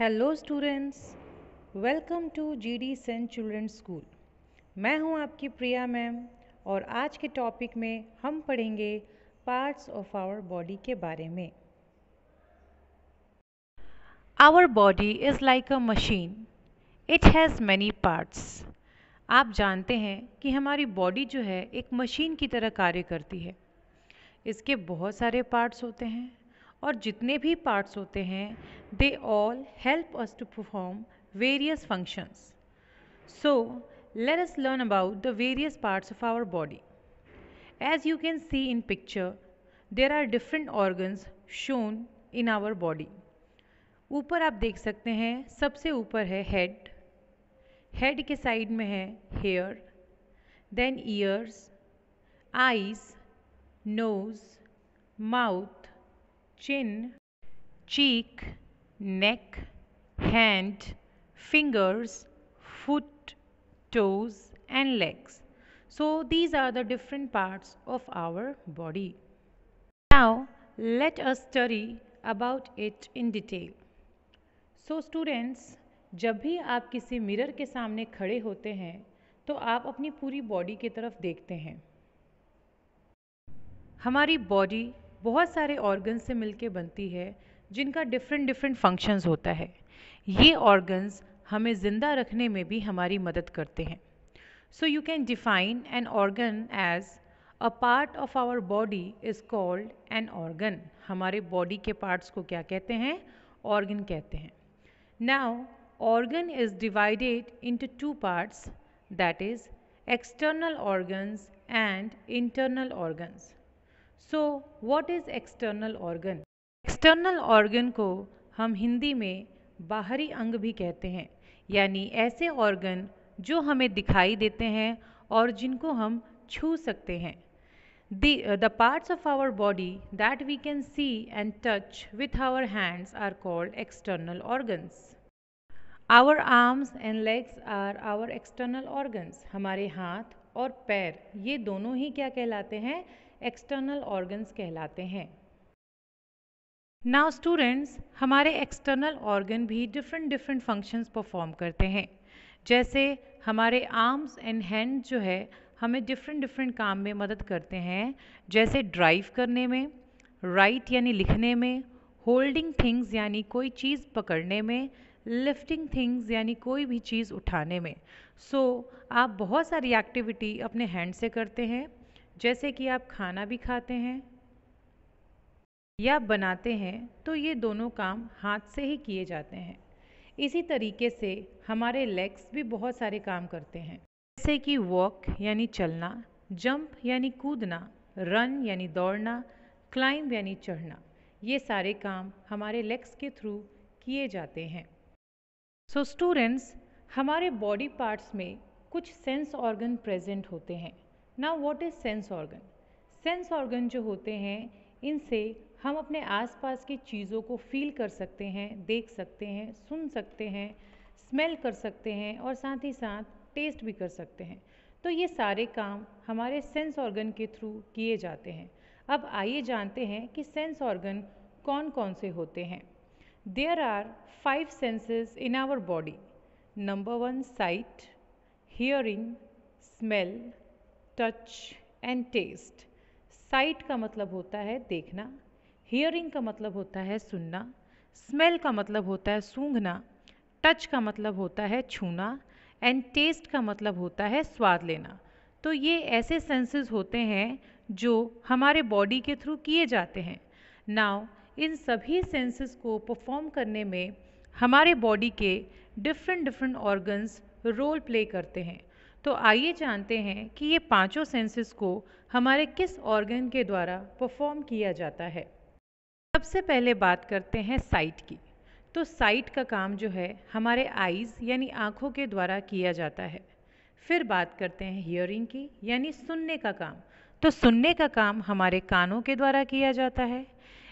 Hello students, welcome to GD saint children's school. मैं हूं आपकी प्रिया मैम और आज के टॉपिक में हम पढ़ेंगे पार्ट्स ऑफ आवर बॉडी के बारे में। Our body is like a machine, it has many parts. आप जानते हैं कि हमारी बॉडी जो है एक मशीन की तरह कार्य करती है। इसके बहुत सारे पार्ट्स होते हैं और जितने भी पार्ट्स होते हैं they all help us to perform various functions. So let us learn about the various parts of our body. As you can see in picture, there are different organs shown in our body. ऊपर आप देख सकते हैं, सबसे ऊपर है head, head के side में है hair, then ears, eyes, nose, mouth, chin, cheek, neck, hand, fingers, foot, toes and legs. So these are the different parts of our body. Now let us study about it in detail. So students, जब भी आप किसी mirror के सामने खड़े होते हैं तो आप अपनी पूरी बॉडी की तरफ देखते हैं। हमारी बॉडी बहुत सारे ऑर्गन से मिलके बनती है जिनका डिफरेंट फंक्शंस होता है। ये ऑर्गन्स हमें ज़िंदा रखने में भी हमारी मदद करते हैं। So you can define an organ as a part of our body is called an organ. हमारे बॉडी के पार्ट्स को क्या कहते हैं? ऑर्गन कहते हैं। Now organ is divided into two parts, that is external organs and internal organs. So what is external organ? External organ को हम हिंदी में बाहरी अंग भी कहते हैं, यानी ऐसे ऑर्गन जो हमें दिखाई देते हैं और जिनको हम छू सकते हैं। The parts of our body that we can see and touch with our hands are called external organs. Our arms and legs are our external organs. हमारे हाथ और पैर ये दोनों ही क्या कहलाते हैं? एक्सटर्नल ऑर्गन्स कहलाते हैं। नाउ स्टूडेंट्स, हमारे एक्सटर्नल ऑर्गन भी डिफरेंट फंक्शंस परफॉर्म करते हैं। जैसे हमारे आर्म्स एंड हैंड जो है हमें डिफरेंट काम में मदद करते हैं, जैसे ड्राइव करने में, राइट यानी लिखने में, होल्डिंग थिंग्स यानी कोई चीज़ पकड़ने में, लिफ्टिंग थिंग्स यानी कोई भी चीज़ उठाने में। सो आप बहुत सारी एक्टिविटी अपने हैंड से करते हैं, जैसे कि आप खाना भी खाते हैं या बनाते हैं, तो ये दोनों काम हाथ से ही किए जाते हैं। इसी तरीके से हमारे लेग्स भी बहुत सारे काम करते हैं, जैसे कि वॉक यानी चलना, जंप यानी कूदना, रन यानी दौड़ना, क्लाइंब यानी चढ़ना। ये सारे काम हमारे लेग्स के थ्रू किए जाते हैं। सो स्टूडेंट्स, हमारे बॉडी पार्ट्स में कुछ सेंस ऑर्गन प्रेजेंट होते हैं। Now what is sense organ? Sense organ जो होते हैं, इनसे हम अपने आसपास की चीज़ों को फील कर सकते हैं, देख सकते हैं, सुन सकते हैं, स्मेल कर सकते हैं और साथ ही साथ टेस्ट भी कर सकते हैं। तो ये सारे काम हमारे सेंस ऑर्गन के थ्रू किए जाते हैं। अब आइए जानते हैं कि सेंस ऑर्गन कौन कौन से होते हैं। There are 5 senses in our body. Number 1 sight, hearing, smell, touch and taste. Sight का मतलब होता है देखना, हियरिंग का मतलब होता है सुनना, स्मेल का मतलब होता है सूंघना, टच का मतलब होता है छूना एंड टेस्ट का मतलब होता है स्वाद लेना। तो ये ऐसे सेंसेस होते हैं जो हमारे बॉडी के थ्रू किए जाते हैं। नाउ इन सभी सेंसेस को परफॉर्म करने में हमारे बॉडी के डिफरेंट ऑर्गन्स रोल प्ले करते हैं। तो आइए जानते हैं कि ये पांचों सेंसेस को हमारे किस ऑर्गन के द्वारा परफॉर्म किया जाता है। सबसे पहले बात करते हैं साइट की। तो साइट का काम जो है हमारे आईज़ यानी आँखों के द्वारा किया जाता है। फिर बात करते हैं हियरिंग की, यानी सुनने का काम। तो सुनने का काम हमारे कानों के द्वारा किया जाता है।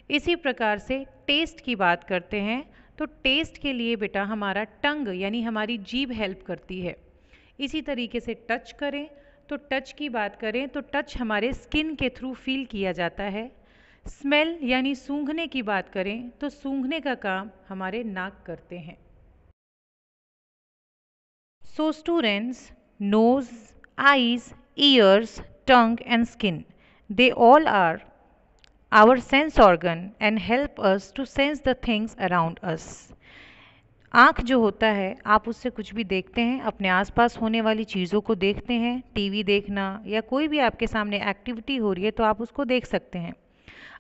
इसी प्रकार से टेस्ट की बात करते हैं, तो टेस्ट के लिए बेटा हमारा टंग यानी हमारी जीभ हेल्प करती है। इसी तरीके से टच करें तो टच की बात करें तो टच हमारे स्किन के थ्रू फील किया जाता है। स्मेल यानी सूंघने की बात करें तो सूंघने का काम हमारे नाक करते हैं। So students, nose, eyes, ears, tongue and skin, they all are our sense organ and help us to sense the things around us. आँख जो होता है, आप उससे कुछ भी देखते हैं, अपने आसपास होने वाली चीज़ों को देखते हैं, टीवी देखना या कोई भी आपके सामने एक्टिविटी हो रही है तो आप उसको देख सकते हैं।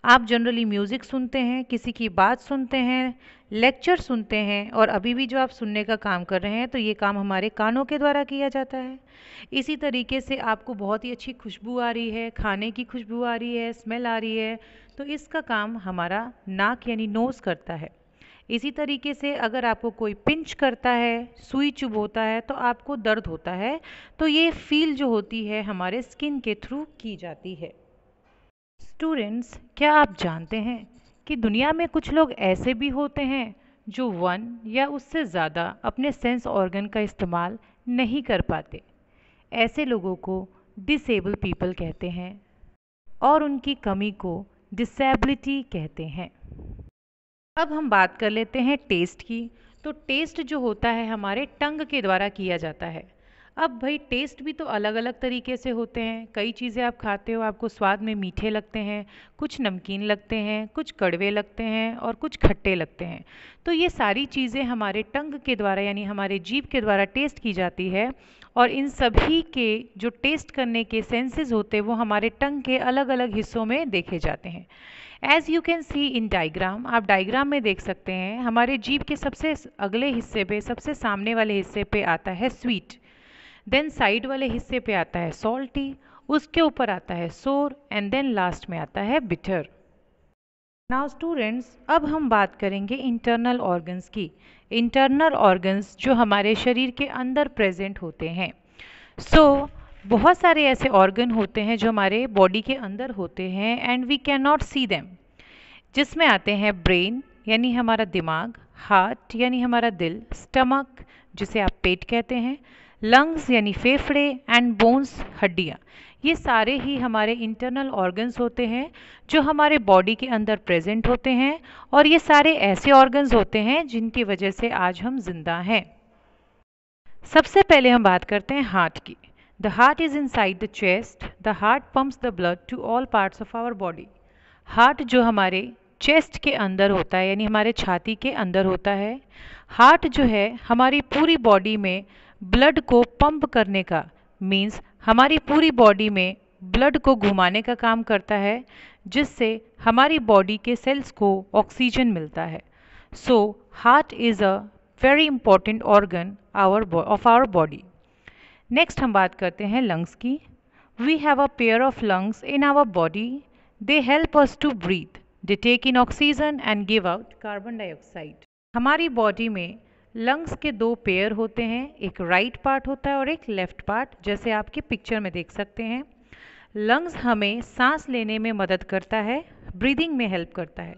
आप जनरली म्यूज़िक सुनते हैं, किसी की बात सुनते हैं, लेक्चर सुनते हैं और अभी भी जो आप सुनने का काम कर रहे हैं तो ये काम हमारे कानों के द्वारा किया जाता है। इसी तरीके से आपको बहुत ही अच्छी खुशबू आ रही है, खाने की खुशबू आ रही है, स्मेल आ रही है, तो इसका काम हमारा नाक यानी नोज़ करता है। इसी तरीके से अगर आपको कोई पिंच करता है, सुई चुभोता है तो आपको दर्द होता है, तो ये फील जो होती है हमारे स्किन के थ्रू की जाती है। स्टूडेंट्स, क्या आप जानते हैं कि दुनिया में कुछ लोग ऐसे भी होते हैं जो वन या उससे ज़्यादा अपने सेंस ऑर्गन का इस्तेमाल नहीं कर पाते। ऐसे लोगों को डिसेबल पीपल कहते हैं और उनकी कमी को डिसेबिलिटी कहते हैं। अब हम बात कर लेते हैं टेस्ट की। तो टेस्ट जो होता है हमारे टंग के द्वारा किया जाता है। अब भाई टेस्ट भी तो अलग अलग तरीके से होते हैं। कई चीज़ें आप खाते हो, आपको स्वाद में मीठे लगते हैं, कुछ नमकीन लगते हैं, कुछ कड़वे लगते हैं और कुछ खट्टे लगते हैं। तो ये सारी चीज़ें हमारे टंग के द्वारा यानी हमारे जीभ के द्वारा टेस्ट की जाती है और इन सभी के जो टेस्ट करने के सेंसेस होते हैं वो हमारे टंग के अलग अलग हिस्सों में देखे जाते हैं। As you can see in diagram, आप डायग्राम में देख सकते हैं हमारे जीभ के सबसे अगले हिस्से पे, सबसे सामने वाले हिस्से पे आता है स्वीट, देन साइड वाले हिस्से पे आता है सॉल्टी, उसके ऊपर आता है सोर एंड देन लास्ट में आता है बिटर। नाउ स्टूडेंट्स, अब हम बात करेंगे इंटरनल ऑर्गन्स की। इंटरनल ऑर्गन्स जो हमारे शरीर के अंदर प्रेजेंट होते हैं। बहुत सारे ऐसे ऑर्गन होते हैं जो हमारे बॉडी के अंदर होते हैं and we can not see them, जिसमें आते हैं ब्रेन यानी हमारा दिमाग, हार्ट यानी हमारा दिल, स्टमक जिसे आप पेट कहते हैं, लंग्स यानी फेफड़े एंड बोन्स हड्डियाँ। ये सारे ही हमारे इंटरनल ऑर्गन्स होते हैं जो हमारे बॉडी के अंदर प्रेजेंट होते हैं और ये सारे ऐसे ऑर्गन्स होते हैं जिनकी वजह से आज हम जिंदा हैं। सबसे पहले हम बात करते हैं हार्ट की। The heart is inside the chest. The heart pumps the blood to all parts of our body. Heart जो हमारे चेस्ट के अंदर होता है यानी हमारे छाती के अंदर होता है। हार्ट जो है हमारी पूरी बॉडी में ब्लड को पंप करने का मीन्स हमारी पूरी बॉडी में ब्लड को घुमाने का काम करता है, जिससे हमारी बॉडी के सेल्स को ऑक्सीजन मिलता है। So heart is a very important organ of our body. Next हम बात करते हैं लंग्स की। We have a pair of lungs in our body. They help us to breathe, they take in oxygen and give out carbon dioxide. हमारी body में lungs के दो pair होते हैं, एक राइट पार्ट होता है और एक लेफ्ट पार्ट, जैसे आपके पिक्चर में देख सकते हैं। लंग्स हमें सांस लेने में मदद करता है, ब्रीदिंग में हेल्प करता है।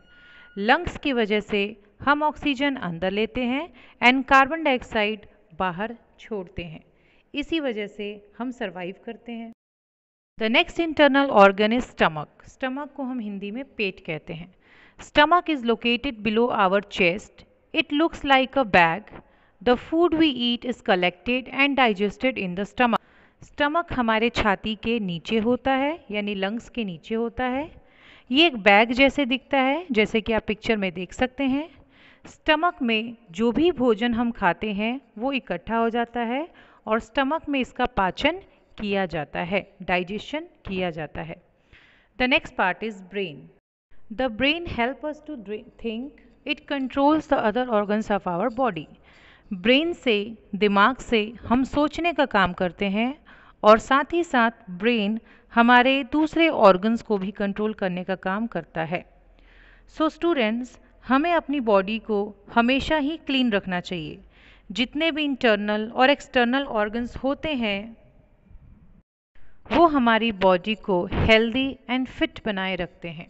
लंग्स की वजह से हम ऑक्सीजन अंदर लेते हैं एंड कार्बन डाइऑक्साइड बाहर छोड़ते हैं। इसी वजह से हम सरवाइव करते हैं। The next internal organ is stomach. Stomach को हम हिंदी में पेट कहते हैं। Stomach is located below our chest. It looks like a bag. The food we eat is collected and digested in the stomach. Stomach हमारे छाती के नीचे होता है यानी लंग्स के नीचे होता है। ये एक बैग जैसे दिखता है, जैसे कि आप पिक्चर में देख सकते हैं। स्टमक में जो भी भोजन हम खाते हैं वो इकट्ठा हो जाता है और स्टमक में इसका पाचन किया जाता है, डाइजेशन किया जाता है। The next part is brain. The brain help us to think. It controls the other organs of our body. Brain से, दिमाग से हम सोचने का काम करते हैं और साथ ही साथ ब्रेन हमारे दूसरे ऑर्गन्स को भी कंट्रोल करने का काम करता है। सो स्टूडेंट्स, हमें अपनी बॉडी को हमेशा ही क्लीन रखना चाहिए। जितने भी इंटरनल और एक्सटर्नल ऑर्गन्स होते हैं वो हमारी बॉडी को हेल्दी एंड फिट बनाए रखते हैं।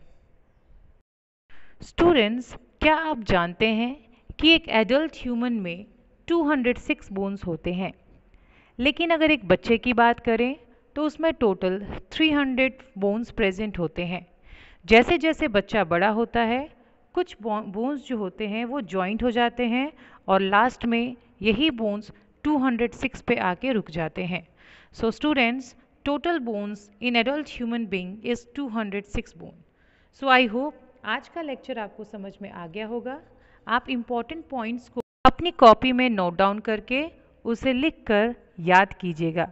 स्टूडेंट्स, क्या आप जानते हैं कि एक एडल्ट ह्यूमन में 206 बोन्स होते हैं, लेकिन अगर एक बच्चे की बात करें तो उसमें टोटल 300 बोन्स प्रेजेंट होते हैं। जैसे जैसे बच्चा बड़ा होता है कुछ बोन्स जो होते हैं वो जॉइंट हो जाते हैं और लास्ट में यही बोन्स 206 पे आके रुक जाते हैं। So students, total bones in adult human being is 206 bone. So I hope आज का लेक्चर आपको समझ में आ गया होगा। आप इम्पॉर्टेंट पॉइंट्स को अपनी कॉपी में नोट डाउन करके उसे लिख कर याद कीजिएगा।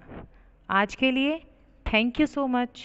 आज के लिए थैंक यू सो मच।